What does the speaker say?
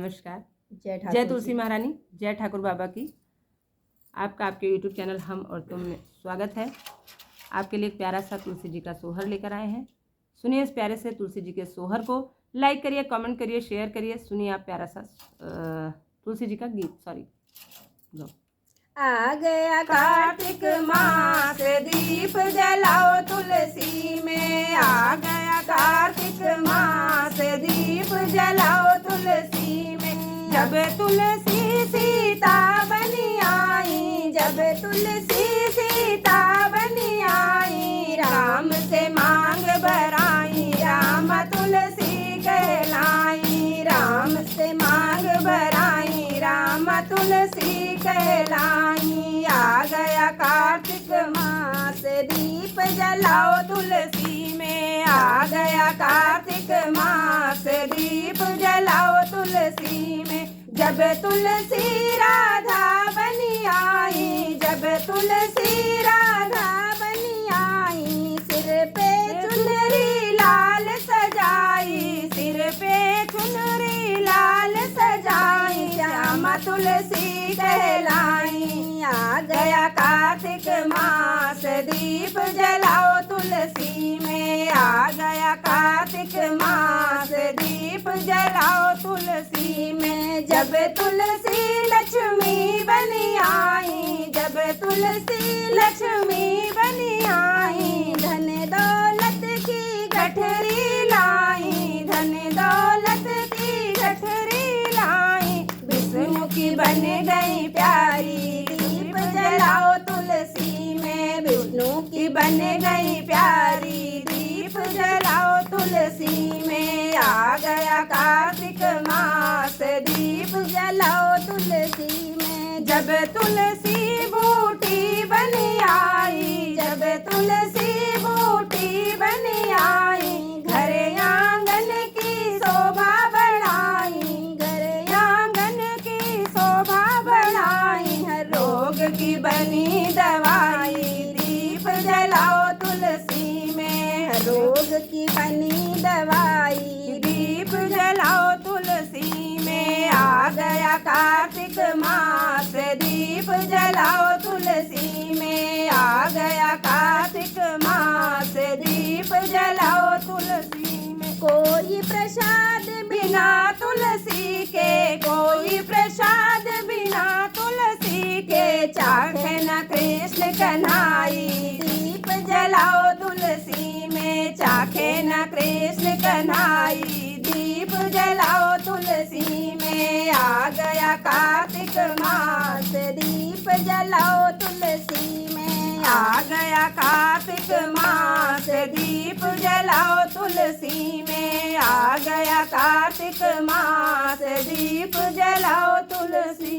नमस्कार। जय जय ठाकुर तुलसी जी। महारानी, जय ठाकुर बाबा की। आपका आपके YouTube चैनल हम और तुम में स्वागत है। आपके लिए एक प्यारा सा तुलसी जी का सोहर लेकर आए हैं। सुनिए इस प्यारे से तुलसी जी के सोहर को, लाइक करिए, कमेंट करिए, शेयर करिए। सुनिए आप प्यारा सा तुलसी जी का गीत। लो। आ गया कार्तिक मास, दीप जलाओ तुलसी में। आ गया कार्तिक मास, दीप जलाओ तुलसी में। जब तुलसी सीता बनी आई, जब तुलसी सीता बनी आई, राम से मांग भराई, राम तुलसी कहलाई। राम से मांग भराई, राम तुलसी कहलाई। आ गया कार्तिक मास, दीप जलाओ तुलसी में। आ गया कार्तिक मास, दीप जलाओ तुलसी में। जब तुलसी राधा बनी आई, जब तुलसी राधा बनी आई, सिर पे चुनरी लाल सजाई, सिर पे चुनरी लाल सजाई, श्यामा तुलसी कहलाई। आ गया कार्तिक मास, दीप जलाओ तुलसी में। आ गया कार्तिक मास, दीप जलाओ तुलसी में। जब तुलसी लक्ष्मी बनी आई, जब तुलसी लक्ष्मी बनी आई, धन दौलत की गठरी लाई, धन दौलत की गठरी लाई। विष्णु की बन गई प्यारी, दीप जलाओ तुलसी में। विष्णु की बन गई प्यारी, दीप जलाओ तुलसी में। आ गया कार्तिक मास, दीप जलाओ तुलसी में। जब तुलसी बूटी बनी आई, जब तुलसी बूटी बनी आई, घर आंगन की शोभा बढ़ाई, घर आंगन की शोभा बढ़ाई। हर रोग की बनी दवाई, दीप जलाओ तुलसी में। हर रोग की बनी दवाई, दीप जलाओ तुलसी में। आ गया कार्तिक मास, दीप जलाओ तुलसी में। आ गया कार्तिक मास, दीप जलाओ तुलसी में। कोई प्रसाद बिना तुलसी के, कोई प्रसाद बिना तुलसी के, चाखे न कृष्ण कन्हाई, दीप जलाओ तुलसी में। चाखे न कृष्ण कन्हाई, दीप जलाओ तुलसी में। आ गया कार्तिक मास, दीप जलाओ तुलसी में। आ गया कार्तिक मास, दीप जलाओ तुलसी में। आ गया कार्तिक मास, दीप जलाओ तुलसी